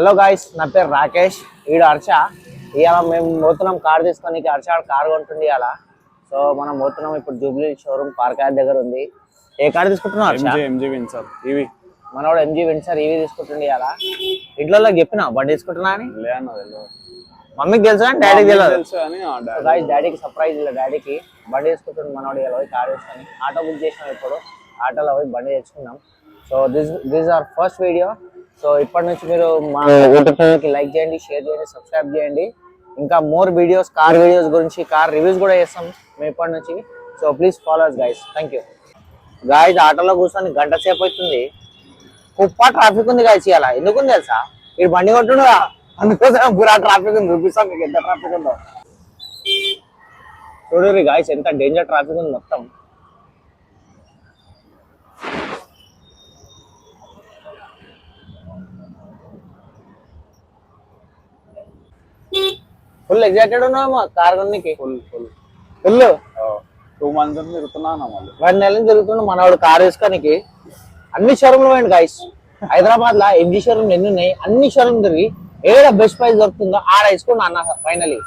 Hello guys, నా పేరు రాకేష్. ఈడు హర్ష. ఇవాళ మేము పోతున్నాం కార్ తీసుకొని. హర్ష కార్ కొంటుంది ఇవాళ. సో మనం పోతున్నాం ఇప్పుడు జూబ్లీ షోరూమ్ పార్క్ దగ్గర ఉంది. ఏ కార్ తీసుకుంటున్నావు హర్ష? MG Windsor EV. మనోడు ఎంజీ విన్సర్ ఈవీ తీసుకుంటుంది ఇవాళ. ఇంట్లో చెప్పినా బండి తీసుకుంటున్నా అని. మమ్మీకి తెలుసు కానీ డాడీకి తెలుసు. గాయ్స్, డాడీకి సర్ప్రైజ్ ఇలా. డాడీకి బండి తీసుకుంటుంది మనోడు ఇలా. పోయి కార్ తీసుకొని ఆటో బుక్ చేసినాం. ఇప్పుడు ఆటోలో పోయి బండి తెచ్చుకున్నాం. So this are first video. So ఇప్పటి నుంచి మీరు మా యూట్యూబ్ ఛానల్కి లైక్ చేయండి, షేర్ చేయండి, సబ్స్క్రైబ్ చేయండి. ఇంకా మోర్ వీడియోస్, కార్ వీడియోస్ గురించి, కార్ రివ్యూస్ కూడా చేస్తాం మేము ఇప్పటి నుంచి. So please follow us guys. Thank you guys. ఆటోలో కూర్చొని గంట సేపు అవుతుంది. కుప్ప ట్రాఫిక్ ఉంది గాయ్స్ ఇవాళ. ఎందుకు ఉంది తెలుసా? మీరు బండి కొట్టుండగా అందుకోసం పూరా ట్రాఫిక్ ఉంది. చూపిస్తాం మీకు ఎంత ట్రాఫిక్ ఉందో. చూడండి గాయ్స్, ఎంత డేంజర్ ట్రాఫిక్ ఉంది మొత్తం. ఫుల్ ఎగ్జైటెడ్ ఉన్నామా కార్ కొనికి? ఫుల్ 2 months తిరుగుతున్నాను. 1 నెల తిరుగుతున్నా మనవాడు కార్ వేసుకోనికి. అన్ని షోరూమ్లు పోయింది గాయస్. హైదరాబాద్ లో ఎంజీ షోరూమ్ ఎన్ని ఉన్నాయి, అన్ని షోరూమ్ తిరిగి ఏడ బెస్ట్ ప్రైస్ దొరుకుతుందో ఆడ వేసుకున్నా అన్న. ఫైనలీ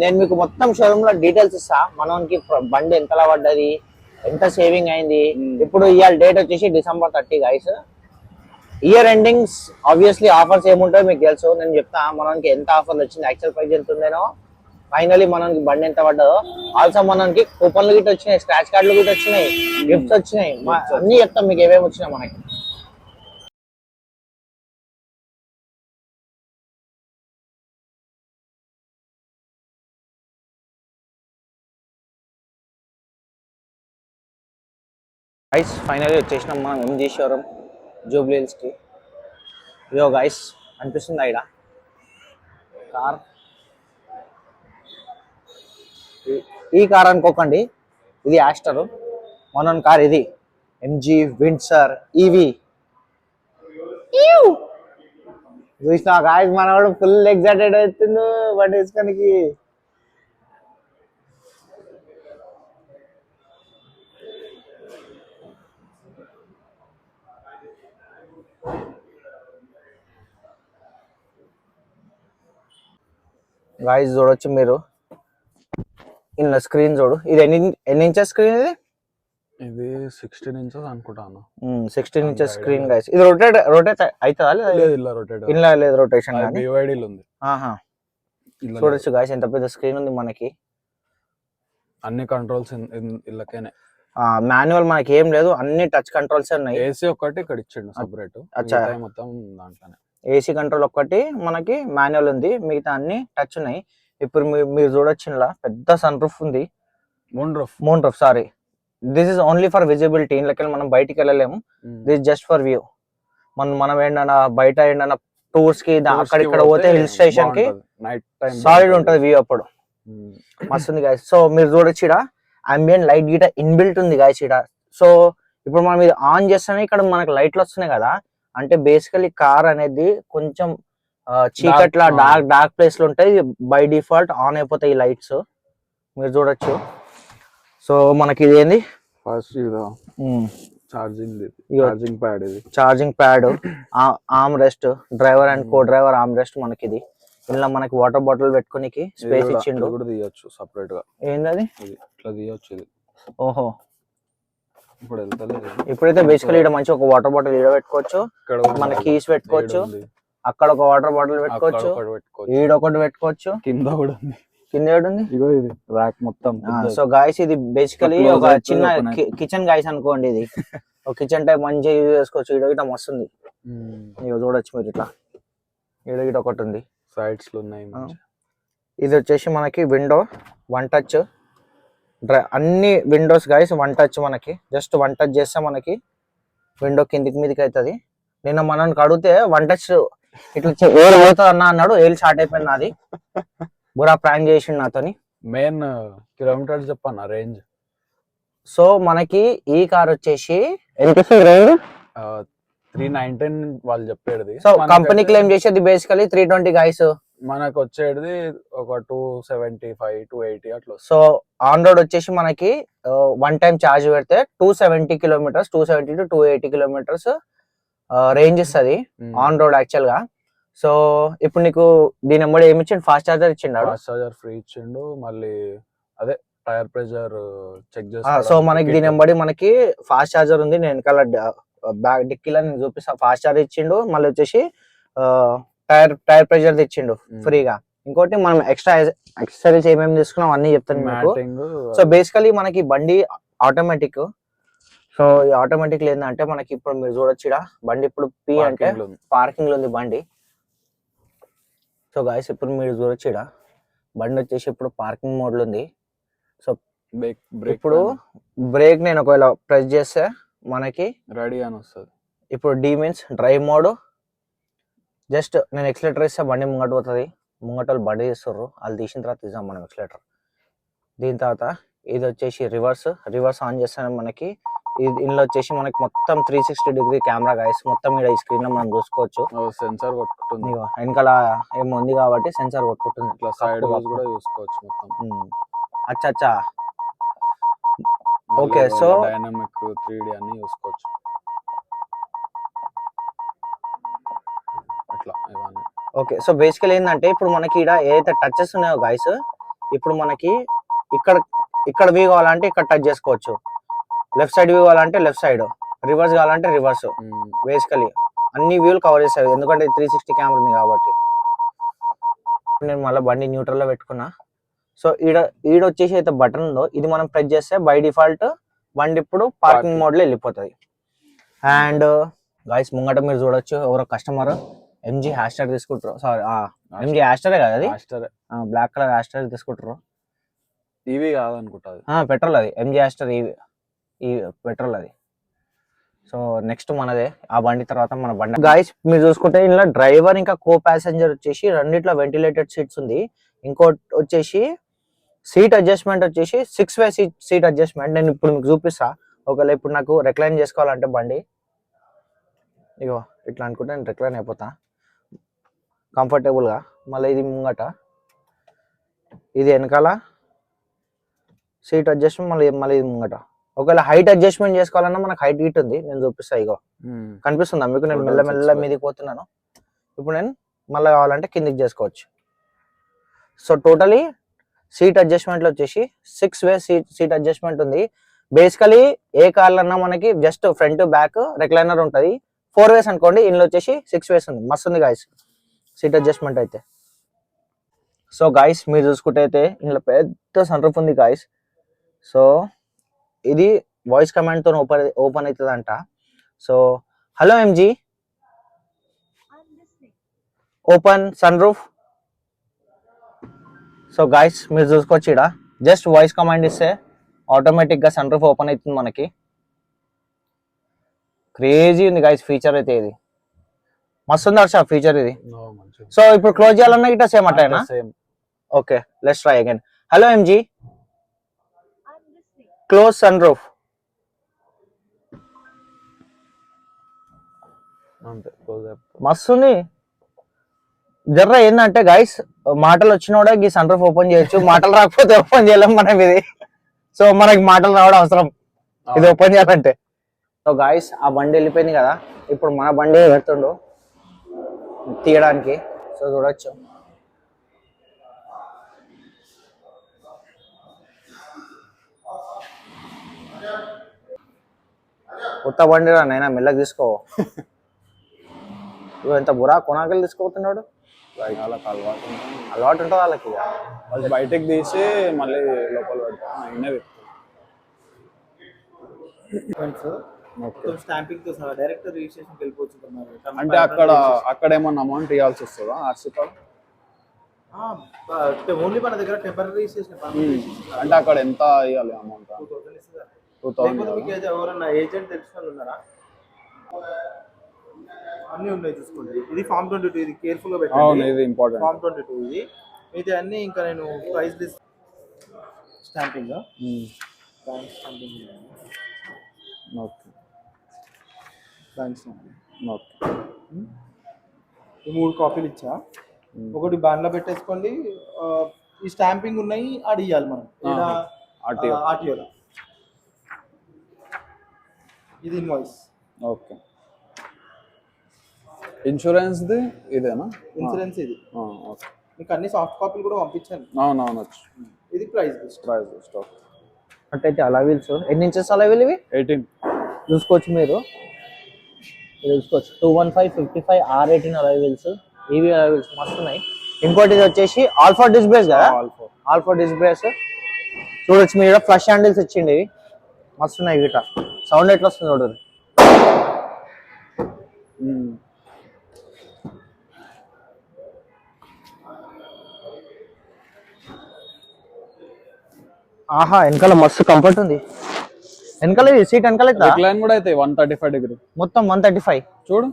నేను మీకు మొత్తం షోరూమ్ లో డీటెయిల్స్ ఇస్తా. మనకి బండి ఎంతలా పడ్డది, ఎంత సేవింగ్ అయింది. ఇప్పుడు ఇవాళ డేట్ వచ్చేసి December 30 guys. Year endings obviously offers ఏముంటాయో మీకు తెలుసు. నేను చెప్తా మనకి ఎంత ఆఫర్లు వచ్చింది, యాక్చువల్ ప్రైస్ ఎంత ఉందేనో, ఫైనలీ మనకి బండి ఎంత పడ్డదో. ఆల్సో మనకి కూపన్లు గిట్ వచ్చినాయి, స్క్రాచ్ కార్డులు గిట్ వచ్చినాయి, గిఫ్ట్స్ వచ్చినాయి. అన్ని చెప్తాం మీకు ఏమేమి వచ్చినాయి మనకి. గైస్, ఫైనలీ వచ్చేసినాం మనం ఎంజీ షోరూమ్ జూబ్లీ హిల్స్ కి. ఇదో గైస్ అనిపిస్తుంది ఇక్కడ కార్. ఈ కార్ అనుకోకండి, ఇది యాస్టర్. మన కార్ ఇది ఎంజీ విన్సర్ ఈవీ. చూసినా గాయస్, మనవాడు ఫుల్ ఎగ్జైటెడ్ అవుతుంది బండి వేసుకోనికి. గాయస్ చూడొచ్చు మీరు ఇలా స్క్రీన్ చూడు. ఇది ఎన్ని ఇంచెస్ స్క్రీన్? ఇది 16 inches అనుకుంటాను. 16 inches స్క్రీన్ గాయస్. ఇది రొటేట్ అవుతుందా? ఇలా లేదు రొటేషన్. చూడొచ్చు గాయస్ ఎంత పెద్ద స్క్రీన్ ఉంది మనకి. అన్ని కంట్రోల్స్ ఇళ్ళకేనే. మాన్యువల్ మనకి ఏం లేదు, అన్ని టచ్ కంట్రోల్స్ ఉన్నాయి. ఏసీ ఒకటి ఇక్కడ ఇచ్చిండు సెపరేట్, మొత్తం దాంట్లోనే. ఏసీ కంట్రోల్ ఒక్కటి మనకి మాన్యువల్ ఉంది, మిగతా అన్ని టచ్ ఉన్నాయి. ఇప్పుడు మీరు చూడొచ్చు ఇలా పెద్ద సన్ రూఫ్ ఉంది. Moon roof sorry. This is only for visibility. ఇంట్లోకి మనం బయటికి వెళ్ళలేము. This just for view. మనం ఏంటన్నా బయట ఏంటన్నా టూర్స్ కి అక్కడ ఇక్కడ పోతే హిల్ స్టేషన్ కి సాలిడ్ ఉంటది వ్యూ. అప్పుడు మస్తు ఉంది గాయస్. సో మీరు చూడొచ్చు ఇక్కడ అంబియన్ లైట్ గిట ఇన్బిల్ట్ ఉంది గాయస్ ఇక్కడ. సో ఇప్పుడు మనం ఇది ఆన్ చేస్తేనే ఇక్కడ మనకు లైట్లు వస్తున్నాయి కదా. అంటే బేసికలీ కార్ అనేది కొంచెం చీకట్లా డార్క్ ప్లేస్ లో ఉంటాయి. బై డిఫాల్ట్ ఆన్ అయిపోతాయి ఈ లైట్స్, మీరు చూడొచ్చు. సో మనకి ఇది ఏంది, charging pad, arm rest, driver and co driver arm rest. మనకి ఇది ఇలా మనకి వాటర్ బాటిల్ పెట్టుకోనికి స్పేస్ ఇచ్చిండు. సపరేట్ గా ఏంది అది ఇట్లా తీయొచ్చు ఇది. ఓహో, ఇప్పుడైతే బేసికలీ ఇక్కడ మంచి ఒక వాటర్ బాటిల్ ఈడ పెట్టుకోవచ్చు, మన కీస్ పెట్టుకోవచ్చు, అక్కడ ఒక వాటర్ బాటిల్ పెట్టుకోవచ్చు, ఈడొకటి పెట్టుకోవచ్చు, కింద కూడా ఉంది. కింద ఉంది ర్యాక్ మొత్తం. సో గాయస్ ఇది బేసికలీ ఒక చిన్న కిచెన్ గాయస్ అనుకోండి. ఇది ఒక కిచెన్ టైప్ మంచిగా యూజ్ చేసుకోవచ్చు. ఈడ గిట మస్తు ఉంది. ఇక చూడొచ్చు మీరు ఇట్లా ఈడ గిట ఒకటి ఉంది, సైడ్స్ లో ఉన్నాయి. ఇది వచ్చేసి మనకి విండో 1 touch. అన్ని విండోస్ గాయస్ 1 touch. మనకి జస్ట్ 1 touch చేస్తే మనకి విండో కిందికి మీదకి అవుతుంది. నిన్న మనకి అడిగితే 1 touch ఇట్లా ఏలు పోతుంది అన్నాడు. ఏలు స్టార్ట్ అయిపోయింది. అది బురా ప్రాంక్ చేసిండు నాతోని. మెయిన్ కిలోమీటర్స్ చెప్పన్న రేంజ్. సో మనకి ఈ కార్ వచ్చేసి ఎంత రేంజ్ 319 వాళ్ళు చెప్పేది. సో కంపెనీ క్లెయిమ్ చేసేది బేసికలీ 320 గాయస్. మనకు వచ్చేది ఒక 275 280 అట్లా. సో ఆన్ రోడ్ వచ్చేసి మనకి 1 time ఛార్జ్ పెడితే 270 kilometers 270 to 280 kilometers రేంజ్ ఇస్తుంది ఆన్ రోడ్ యాక్చువల్ గా. సో ఇప్పుడు నీకు దీని వెంబడి ఏమి ఇచ్చిండు, ఫాస్ట్ చార్జర్ ఇచ్చిండు. ఫాస్ట్ చార్జర్ ఫ్రీ ఇచ్చిండు, మళ్ళీ అదే టైర్ ప్రెషర్ చెక్ సో మనకి దీని వెంబడి మనకి ఫాస్ట్ చార్జర్ ఉంది, నేను వెనకాల బ్యాక్ డిక్కీలో నేను చూపిస్తా. ఫాస్ట్ చార్జర్ ఇచ్చిండు, మళ్ళీ వచ్చేసి టైర్ ప్రెషర్ ఇచ్చిండు ఫ్రీగా. ఇంకోటి మనం ఎక్స్ట్రా ఎక్సెసరీస్ ఏమేమి తీసుకున్నాం అన్ని చెప్తాను మీకు. సో బేసికలీ మనకి బండి ఆటోమేటిక్. సో ఈ ఆటోమేటిక్ ఏంటంటే మనకి ఇప్పుడు మీరు చూడొచ్చు ఇక్కడ బండి ఇప్పుడు పి అంటే పార్కింగ్ లో ఉంది బండి. సో గాయస్ ఇప్పుడు మీరు చూడొచ్చు ఇక్కడ బండి వచ్చేసి ఇప్పుడు పార్కింగ్ మోడ్ లో ఉంది. సో ఇప్పుడు బ్రేక్ నేను ఒకవేళ ప్రెస్ చేస్తే మనకి రెడీ అని వస్తుంది. ఇప్పుడు D means drive mode. Just నేను ఎక్సలేటర్ ఇస్తే బండి ముంగట పోతుంది, ముంగట వాళ్ళు బండి తీస్తారు, వాళ్ళు తీసిన తర్వాత తీసాం మనం ఎక్సలేటర్. దీని తర్వాత ఇది వచ్చేసి రివర్స్ ఆన్ చేస్తాను. మనకి ఇందులో వచ్చేసి మనకి మొత్తం 360 డిగ్రీ కెమెరా గాయస్, మొత్తం ఇక్కడ ఈ స్క్రీన్ లో మనం చూసుకోవచ్చు. సెన్సార్ కొట్టుకుంటుంది, వెనకాల ఏమో ఉంది కాబట్టి సెన్సార్ కొట్టుకుంటుంది. ఇట్లా సైడ్ కూడా చూసుకోవచ్చు మొత్తం. అచ్చా ఓకే. సో డైనమిక్ 3D అన్ని చూసుకోవచ్చు అట్లా ఇవన్నీ. ఓకే సో బేసికల్ ఏంటంటే ఇప్పుడు మనకి ఇక్కడ ఏదైతే టచెస్ ఉన్నాయో గాయస్, ఇప్పుడు మనకి ఇక్కడ వ్యూ కావాలంటే ఇక్కడ టచ్ చేసుకోవచ్చు, లెఫ్ట్ సైడ్ వ్యూ కావాలంటే లెఫ్ట్ సైడ్, రివర్స్ కావాలంటే రివర్స్. బేసికలీ అన్ని వ్యూలు కవర్ చేస్తాయి ఎందుకంటే 360 కెమెరా ఉంది కాబట్టి. నేను మళ్ళీ బండి న్యూట్రల్ లో పెట్టుకున్నా. సో ఈడ వచ్చేసి అయితే బటన్ ఉందో ఇది మనం ప్రెస్ చేస్తే బై డిఫాల్ట్ బండి ఇప్పుడు పార్కింగ్ మోడ్ లో వెళ్ళిపోతుంది. అండ్ గాయస్ ముంగట మీరు చూడొచ్చు ఎవరో కస్టమర్ ఎంజీ హ్యాస్టర్ తీసుకుంటారు. సారీ ఎంజీ హ్యాస్టరే కదా, అది బ్లాక్ కలర్ హ్యాస్టర్ తీసుకుంటారు. ఈవీ కాదనుకుంటా, పెట్రోల్ అది ఎంజీ హ్యాస్టర్ ఈ పెట్రోల్ అది. సో నెక్స్ట్ మనదే ఆ బండి తర్వాత మన బండి. గాయస్ మీరు చూసుకుంటే ఇందులో డ్రైవర్ ఇంకా కో ప్యాసింజర్ వచ్చేసి రెండిట్లో వెంటిలేటెడ్ సీట్స్ ఉంది. ఇంకోటి వచ్చేసి సీట్ అడ్జస్ట్మెంట్ వచ్చేసి 6 వే సీట్ అడ్జస్ట్మెంట్. నేను ఇప్పుడు మీకు చూపిస్తా. ఒకవేళ ఇప్పుడు నాకు రిక్లైన్ చేసుకోవాలంటే బండి ఇగో ఇట్లా అనుకుంటే నేను రిక్లైన్ అయిపోతా కంఫర్టబుల్గా. మళ్ళీ ఇది ముంగట, ఇది వెనకాల సీట్ అడ్జస్ట్మెంట్, మళ్ళీ ఇది ముంగట. ఒకవేళ హైట్ అడ్జస్ట్మెంట్ చేసుకోవాలన్నా మనకు హైట్ గిట్ ఉంది, నేను చూపిస్తా. ఇగో కనిపిస్తుందా మీకు? నేను మెల్ల మీదకి పోతున్నాను. ఇప్పుడు నేను మళ్ళీ కావాలంటే కిందికి చేసుకోవచ్చు. సో టోటలీ సీట్ అడ్జస్ట్మెంట్ లో వచ్చేసి 6 వే సీట్ అడ్జస్ట్మెంట్ ఉంది. బేసికలీ ఏ కార్లో అన్నా మనకి జస్ట్ ఫ్రంట్ బ్యాక్ రిక్లైనర్ ఉంటుంది. 4 వేస్ అనుకోండి, ఇందులో వచ్చేసి 6 వేస్ ఉంది. మస్తు ఉంది గాయస్ సీట్ అడ్జస్ట్మెంట్ అయితే. సో గాయస్ మీరు చూసుకుంటే అయితే ఇందులో పెద్ద సన్ రూఫ్ ఉంది గాయస్. సో ఇది వాయిస్ కమాండ్ తో ఓపెన్ అవుతుంది అంట. So hello MG open sunroof. So guys మీరు చూసుకోవచ్చు ఇక్కడ జస్ట్ వాయిస్ కమాండ్ ఇస్తే ఆటోమేటిక్ గా సన్ రూఫ్ ఓపెన్ అవుతుంది మనకి. క్రేజీ ఉంది గాయస్ ఫీచర్ అయితే, ఇది మస్తు ఉంది హర్ష ఫీచర్ ఇది. సో ఇప్పుడు క్లోజ్ చేయాలన్నా ఇట్లా సేమ్ అట్లా. Okay let's try again. Hello MG close sunroof. మస్తుంది. జర్ర ఏంటంటే గైస్ మాటలు వచ్చినోడే ఈ సన్ రూఫ్ ఓపెన్ చేయొచ్చు, మాటలు రాకపోతే ఓపెన్ చేయలేం మనం ఇది. సో మనకి మాటలు రావడం అవసరం ఇది ఓపెన్ చేయాలంటే. సో గాయస్ ఆ బండి వెళ్ళిపోయింది కదా, ఇప్పుడు మన బండి పెడుతుండు తీయడానికి. సో చూడొచ్చు కొత్త బండి రా నైనా, మెల్లగా తీసుకో. ఎంత బురా కొనాకలు తీసుకోతున్నాడు. అలవాటు ఉంటుంది వాళ్ళకి. వాళ్ళు బయటకు తీసి మళ్ళీ లోపల పెడతాం. అంటే అక్కడ ఏమన్నా అమౌంట్ ఇవ్వాల్సి వస్తుందా ఆర్సీ కార్డ్? ఓన్లీ మన దగ్గర టెంపరీ రిజిస్ట్రేషన్. అంటే అక్కడ ఎంత ఇవ్వాలి అమౌంట్? 2000. ఎవరన్నా ఏజెంట్ తెలిసిన వాళ్ళు ఉన్నారా? అన్ని ఉన్నాయి చూసుకోండి. ఇది ఫామ్ 22, ఇది కేర్ఫుల్ గా పెట్టండి. ఇది ఇంపార్టెంట్. ఫామ్ 22 ఇది. ఇది అన్ని ఇంకా నేను price list stamping bank stamping. Okay thanks. Okay ఈ 3 కాపీలు ఇచ్చా. ఒకటి బ్యాన్లో పెట్టేసుకోండి. ఈ స్టాంపింగ్ ఉన్నాయి అది ఇవ్వాలి మనం ఆర్టీఓలో. ఇది ఇన్వాయిస్. ఓకే ఇన్సూరెన్స్ ది ఇదేనా? ఇన్సూరెన్స్ ఇది. ఓకే. మీకు అన్ని సాఫ్ట్ కాపీలు కూడా పంపించాను. అవునవును. ఇది ప్రైస్ లిస్ట్. అంటే అలా వీల్స్ ఎన్ని ఇంచెస్ అలా వీల్ ఇవి? 18 చూసుకోవచ్చు మీరు, చూసుకోవచ్చు 215 55 R18 అలా వీల్స్. ఇవి అలా వీల్స్ మస్తు ఉన్నాయి. ఇంకోటి ఇది వచ్చేసి ఆల్ఫా డిస్క్ బ్రేస్ కదా, ఆల్ఫా డిస్క్ బ్రేస్ చూడొచ్చు మీరు. ఫ్లష్ హ్యాండిల్స్ ఇచ్చిండి, ఇవి మస్తు ఉన్నాయి. గిట సౌండ్ ఎట్లా వస్తుంది చూడరు. ఆహా, వెనకాల మస్తు కంఫర్ట్ ఉంది. వెనకాల సీట్ వెనకాల రిక్లైన్ కూడా అయితే 135 డిగ్రీ మొత్తం 135 చూడు.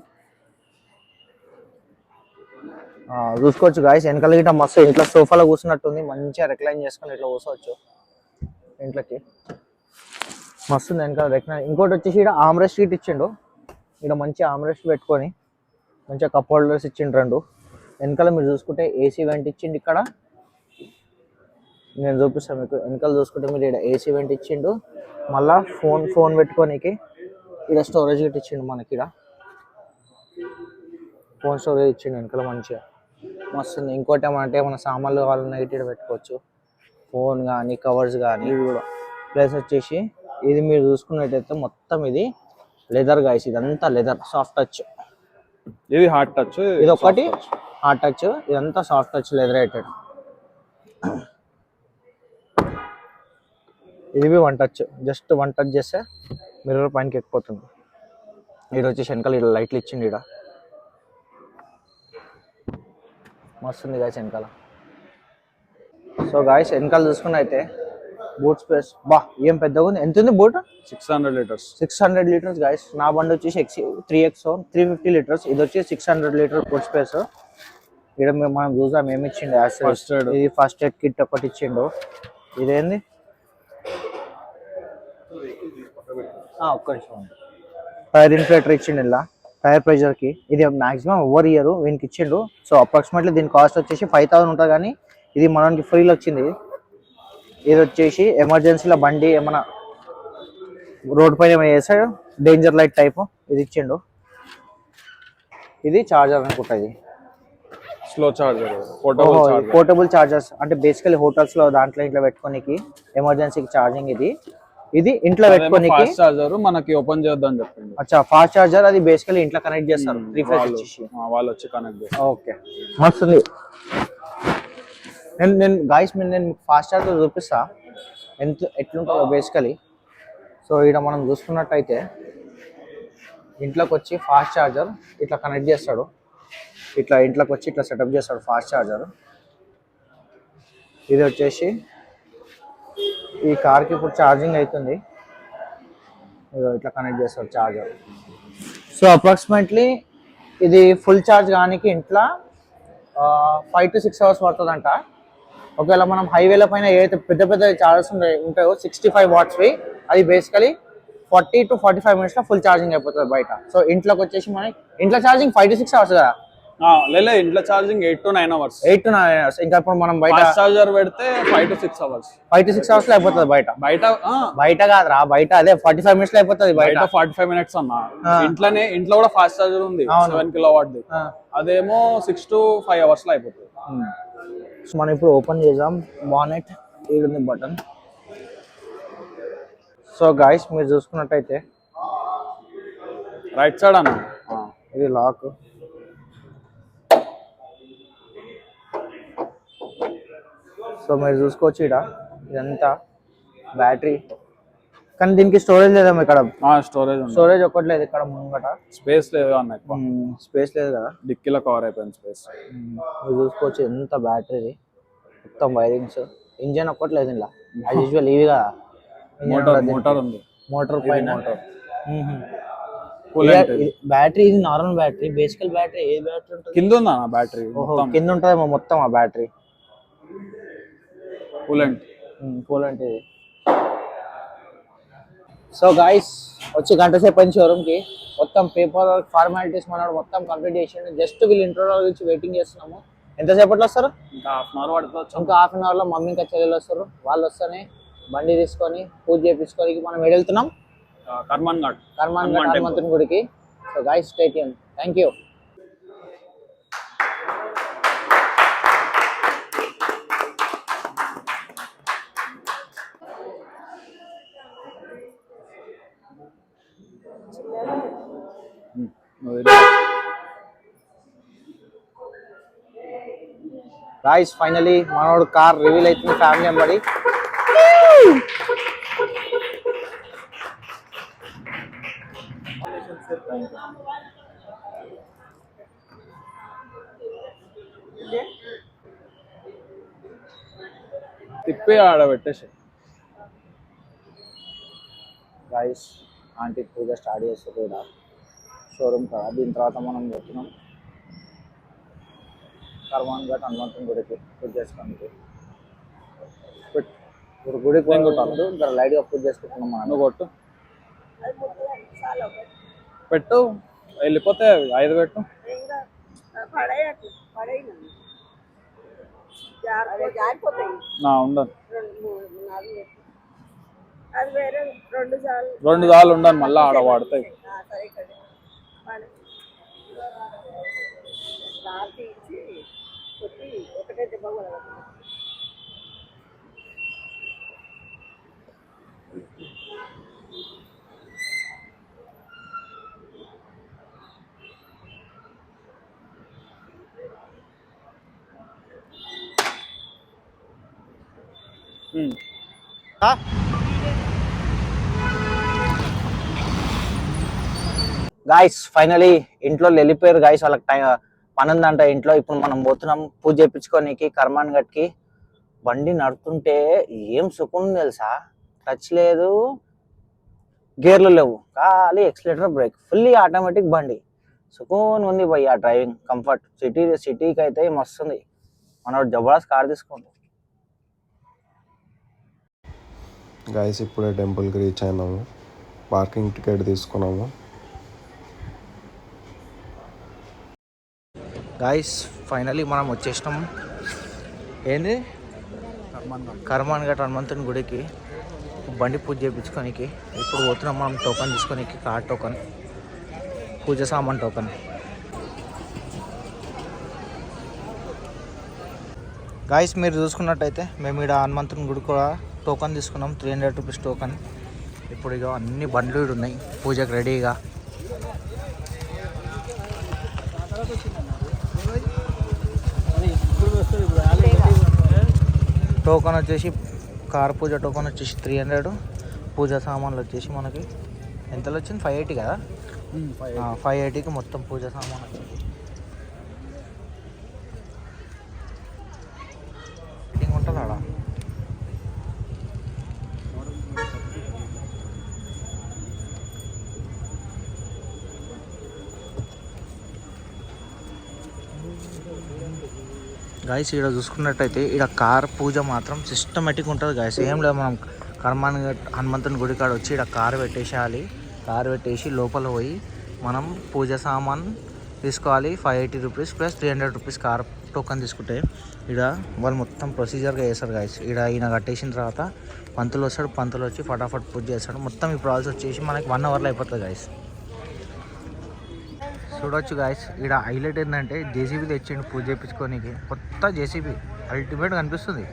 చూసుకోవచ్చు గాయస్, వెనకాల గిట్ట మస్తు ఇంట్లో సోఫాలో కూర్చున్నట్టుంది. మంచిగా రిక్లైన్ చేసుకుని ఇట్లా కూర్చోవచ్చు ఇంట్లోకి. మస్తు ఉంది వెనకాల రిక్లైన్. ఇంకోటి వచ్చేసి ఇక్కడ ఆమ్రెస్ట్ సీట్ ఇచ్చిండు. ఇక్కడ మంచి ఆమ్రెస్ట్ పెట్టుకొని మంచిగా కప్ హోల్డర్స్ ఇచ్చిండు 2. వెనకాల మీరు చూసుకుంటే ఏసీ వెంట్ ఇచ్చిండు. ఇక్కడ నేను చూపిస్తాను మీకు. వెనకాల చూసుకుంటే మీరు ఇక్కడ ఏసీ వెంట్ ఇచ్చిండు. మళ్ళా ఫోన్ పెట్టుకోనికి ఇక్కడ స్టోరేజ్ గిట్ ఇచ్చిండు. మనకి ఇక్కడ ఫోన్ స్టోరేజ్ ఇచ్చిండు వెనకాల మంచిగా మస్తు ఉంది. ఇంకోటి ఏమంటే మన సామాన్లు కావాలన్నా ఇక్కడ పెట్టుకోవచ్చు, ఫోన్ కానీ కవర్స్ కానీ ఇవి కూడా. ప్లస్ వచ్చేసి ఇది మీరు చూసుకున్నట్టయితే మొత్తం ఇది లెదర్ గాయస్, ఇదంతా లెదర్ సాఫ్ట్ టచ్. ఇది హార్డ్ టచ్, ఇది ఒకటి హార్డ్ టచ్, ఇదంతా సాఫ్ట్ టచ్ లెదర్ రేటెడ్. ఇది 1 టచ్, జస్ట్ 1 టచ్ చేస్తే మిర్రర్ పైనకి ఎక్కిపోతుంది. ఇక్కడ వచ్చేసి వెనకాల ఇక్కడ లైట్లు ఇచ్చింది. ఇక్కడ మస్తుంది గాయస్ వెనకాల. సో గాయస్ వెనకాల చూసుకున్న అయితే బూట్ స్పేస్ బా ఏం పెద్దగా ఉంది. ఎంత ఉంది బూట్? 600 లీటర్స్. 600 litres guys. నా బండి వచ్చేసి 3XO 350 లీటర్స్. ఇది వచ్చేసి 600 లీటర్ బూట్ స్పేస్. ఇక్కడ మనం చూసాం ఏమి ఇచ్చిండు. ఇది ఫస్ట్ ఎయిడ్ కిట్ ఒకటి ఇచ్చిండు. ఇదేంది ఒక్క నిమిషం. టైర్ ఇన్ఫ్లేటర్ ఇచ్చిండు. ఇలా టైర్ ప్రెజర్ కి ఇది మాక్సిమం ఓవర్ ఇయర్ వీనికి ఇచ్చిండు. సో అప్రాక్సిమేట్లీ దీని కాస్ట్ వచ్చేసి 5000 ఉంటుంది, కానీ ఇది మనకి ఫ్రీలో వచ్చింది. ఇది వచ్చేసి ఎమర్జెన్సీలో బండి ఏమైనా రోడ్ పైన ఏమైనా చేస్తాడు డేంజర్ లైట్ టైప్ ఇది ఇచ్చిండు. ఇది చార్జర్ అనుకుంటా, ఇది స్లో చార్జర్, పోర్టబుల్ చార్జర్స్. అంటే బేసికలీ హోటల్స్ లో దాంట్లో ఇంట్లో పెట్టుకోనికి ఎమర్జెన్సీకి ఛార్జింగ్. ఇది ఇంట్లో పెట్టుకోనికి చార్జర్ మనకి ఓపెన్ చేద్దాం చెప్పండి. అచ్చా, ఫాస్ట్ చార్జర్ అది బేసికలీ ఇంట్లో కనెక్ట్ చేస్తారు. వాళ్ళు వచ్చి కనెక్ట్ చేస్తారు. ఓకే మస్తుంది. నేను గాయస్ నేను ఫాస్ట్ చార్జర్ చూపిస్తా ఎట్లుంటుందో బేసికలీ. సో ఇక్కడ మనం చూసుకున్నట్టయితే ఇంట్లోకి వచ్చి ఫాస్ట్ చార్జర్ ఇట్లా కనెక్ట్ చేస్తాడు. ఇట్లా ఇంట్లోకి వచ్చి ఇట్లా సెటప్ చేస్తాడు ఫాస్ట్ చార్జర్. ఇది వచ్చేసి ఈ కార్కి ఇప్పుడు ఛార్జింగ్ అవుతుంది. ఇట్లా కనెక్ట్ చేస్తాడు చార్జర్. సో అప్రాక్సిమేట్లీ ఇది ఫుల్ ఛార్జ్ కానికి ఇంట్లో 5 to 6 hours పడుతుందంట. ఒకవేళ మనం హైవేల పైన ఏదైతే పెద్ద పెద్ద చార్జర్స్ ఉంటాయో 65 watts, అది బేసికలీ 40 to 45 minutes లో ఫుల్ ఛార్జింగ్ అయిపోతుంది బయట. సో ఇంట్లోకి వచ్చేసి మనకి ఇంట్లో ఛార్జింగ్ 5 to 6 hours కదా. ఇంట్లో charging 8 to 9 hours. 8 to 9 hours. ఇంకా ఇప్పుడు మనం బయట చార్జర్ పెడితే 5 to 6 hours. 5 to 6 hours లో అయిపోతుంది బయట కాదురా, బయట అదే 45 minutes లో అయిపోతుంది బయట. 45 minutes అన్న. ఇంట్లో కూడా ఫాస్ట్ చార్జర్ ఉంది 7 kilowatt. అదేమో 6 to 5 hours లో అయిపోతుంది. సో మనం ఇప్పుడు ఓపెన్ చేద్దాం బానెట్. ఇది బటన్. సో గాయస్ మీరు చూసుకున్నట్టయితే రైట్ సైడ్ అన్న ఇది లాక్. సో మీరు చూసుకోవచ్చు ఇక్కడ ఇదంతా బ్యాటరీ, కానీ దీనికి స్టోరేజ్ లేదేమో ఇక్కడ. స్టోరేజ్ ఒక్కటి లేదు ఇక్కడ ముంగట. స్పేస్ లేదు అన్న, స్పేస్ లేదు కదా, డిక్కీలో కవర్ అయిపోయింది స్పేస్. మీరు చూసుకోవచ్చు ఎంత బ్యాటరీ, మొత్తం వైరింగ్స్. ఇంజన్ ఒక్కటి లేదు ఇలా, యాజ్ యూజువల్ ఇవి కదా. మోటార్ ఉంది, మోటార్ పైన బ్యాటరీ. ఇది నార్మల్ బ్యాటరీ, బేసికల్ బ్యాటరీ. ఏ బ్యాటరీ ఉంటుంది కింద ఉందా బ్యాటరీ? కింద ఉంటుందేమో మొత్తం ఆ బ్యాటరీ. కూలెంట్ ఇది. సో గాయస్ వచ్చి గంట సేపు అయింది షోరూమ్కి. మొత్తం పేపర్ వర్క్ ఫార్మాలిటీస్ మనోడు మొత్తం కంప్లీట్ చేసిండు. జస్ట్ వీళ్ళు ఇంటర్వ్యూ గురించి వెయిటింగ్ చేస్తున్నాము. ఎంతసేపట్లో వస్తారు? ఇంకా హాఫ్ అన్ అవర్ పడుతుంది. ఇంకా హాఫ్ అన్ అవర్లో మమ్మీ ఇంకా చెల్లెలు వస్తారు. వాళ్ళు వస్తేనే బండి తీసుకొని పూజ చేయించుకోనికి మనం వెళ్తున్నాం కర్మాన్ ఘాట్ హనుమంతుని గుడికి. So guys stay tune. Thank you. Guys finally మనోడు కార్ రివీల్ అవుతుంది ఫ్యామిలీ ఎంబడి. తిప్పి ఆడ పెట్టేసి గాయ్స్ ఆంటీ పూజ స్టార్ట్ చేస్తారు ఇక్కడ షోరూమ్ కాడ. దీని తర్వాత మనం పోతున్నాం కర్మాన్ ఘాట్ హనుమంతుని గుడికి పూజ చేసుకోండి. ఇప్పుడు గుడికి కొట్టాలి ఇక్కడ లైట్గా పూజ చేసుకుంటున్నాం మనం. నువ్వు కొట్టు పెట్టు వెళ్ళిపోతే 5 పెట్టు. ఉండను 2 సార్లు ఉండను మళ్ళీ ఆడ వాడతాయి. గాయస్ ఫైనలీ ఇంట్లో వెళ్ళిపోయారు గాయస్. వాళ్ళకి పని ఉందంట ఇంట్లో. ఇప్పుడు మనం పోతున్నాం పూజ చేయించుకోనికి కర్మాన్ ఘాట్కి. బండి నడుపుతుంటే ఏం సుఖం తెలుసా, టచ్ లేదు, గేర్లు లేవు, ఖాళీ ఎక్సిలేటర్ బ్రేక్, ఫుల్లీ ఆటోమేటిక్ బండి. సుఖం ఉంది భయ్య డ్రైవింగ్ కంఫర్ట్. సిటీకి అయితే మస్తుంది. మనోడు జబర్దస్త్ కార్ తీసుకుంటాం. గాయస్ ఇప్పుడే టెంపుల్కి రీచ్ అయినాము, పార్కింగ్ టికెట్ తీసుకున్నాము. గాయస్ ఫైనలీ మనం వచ్చేసినాం ఏంది కర్మాన్ ఘాట్ హనుమంతుని గుడికి బండి పూజ చేయించుకోనికి. ఇప్పుడు పోతున్నాం మనం టోకన్ తీసుకోనికి, కార్ టోకన్, పూజ సామాన్ టోకన్. గాయస్ మీరు చూసుకున్నట్టయితే మేము ఇక్కడ హనుమంతుని గుడి కూడా టోకన్ తీసుకున్నాం, 300 రూపీస్ టోకన్. ఇప్పుడు ఇక అన్ని బండ్లు ఉన్నాయి పూజకు రెడీగా. టోకన్ వచ్చేసి కార్ పూజ టోకన్ వచ్చేసి 300, పూజ సామాన్లు వచ్చేసి మనకి ఎంతలో వచ్చింది 580 కదా. 580కి మొత్తం పూజ సామాన్ వచ్చింది. ఫిట్టింగ్ ఉంటుంది ఆడ. గాయస్ ఇక్కడ చూసుకున్నట్టయితే ఇక్కడ కార్ పూజ మాత్రం సిస్టమేటిక్ ఉంటుంది గాయస్. ఏం లేదు, మనం కర్మాన్ ఘాట్ హనుమంతుని గుడి కాడ వచ్చి ఇక్కడ కార్ పెట్టేసేయాలి. కార్ పెట్టేసి లోపల పోయి మనం పూజ సామాన్ తీసుకోవాలి. 580 rupees plus 300 rupees car token తీసుకుంటే ఇక్కడ వాళ్ళు మొత్తం ప్రొసీజర్గా చేస్తారు గాయస్. ఇక్కడ ఈయన కట్టేసిన తర్వాత పంతులు వస్తాడు, పంతులు వచ్చి ఫటాఫట్ పూజ చేస్తాడు. మొత్తం ఈ ప్రాసెస్ వచ్చేసి మనకి 1 అవర్లో అయిపోతుంది గాయస్. చూడొచ్చు గాయస్, ఇక్కడ హైలైట్ ఏంటంటే జేసీబీ తెచ్చిండు పూజ చేయించుకోనికి. కొత్త జేసీబీ అల్టిమేట్గా అనిపిస్తుంది.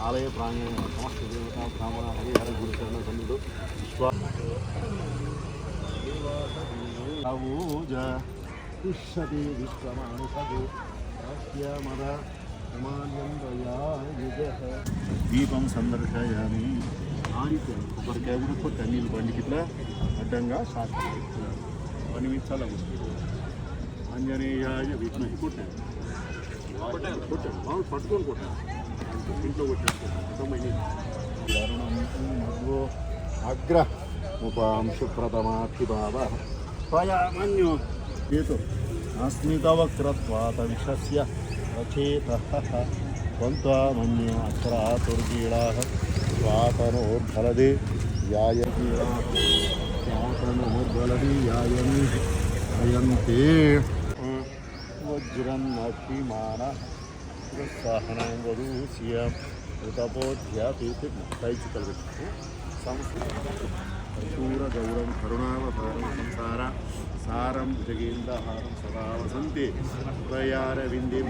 ఆలయ ప్రాంగణ సమస్త దేవతా బ్రాహ్మణ హరిహర గురుచరణ సన్నిధు విశ్వతి విశ్వమానుషదు దీపం సందర్శయామి. ఆడిపోయాను కొబ్బరికాయ కూడా కొట్టి నీళ్ళు బండికి ఇట్లా అడ్డంగా శాస్త్రం 10 నిమిషాలు అవుతుంది. ఆంజనేయాయ విష్ణుకి కొట్టాను మామూలు పట్టుకొని కొట్టాను, ఇంట్లో కొట్టాను. అగ్ర ఉపంశుప్రథమాభిభావ స్వయామన్యో ఏతో అస్మితవక్రత్వాత విషస్య రచేతః త్వంత్వామన్యో అక్షరాతుర్గీళాః స్వాతనోర్బలదే యాయనోర్బలదే యాయని అయంతే వజ్రన్నభిమానః ప్రోత్సాహనం వదూస్య ఉతపోధ్యాపేతి ముక్తైచి కలిపెట్టు సంస్కృత గౌరవం కరుణావతారం సంసార సారం జగేంద్రహారం సదా వసంతే ప్రయారవిందే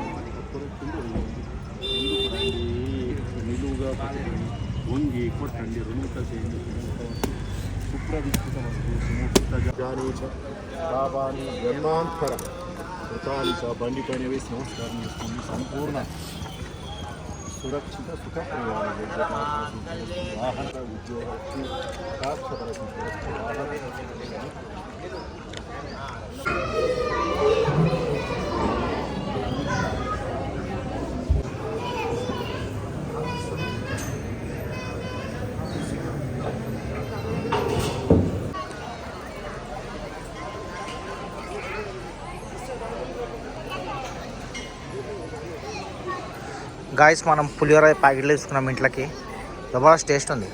నిలువుగా వంగి కొట్టండి 2 ముక్కలు చేయండి సుప్రవిస్తమస్తు సుముక్తజాని చ భావాని బ్రహ్మాంతర కృతాని చ బండి పైన వేసి నమస్కారం చేసుకోండి సంపూర్ణ సురక్షిత సుఖ వాహన ఉద్యోగ గాయస్ మనం పులిహోర ప్యాకెట్లు తీసుకున్నాం ఇంట్లోకి. జబర్దస్త్ టేస్ట్ ఉంది.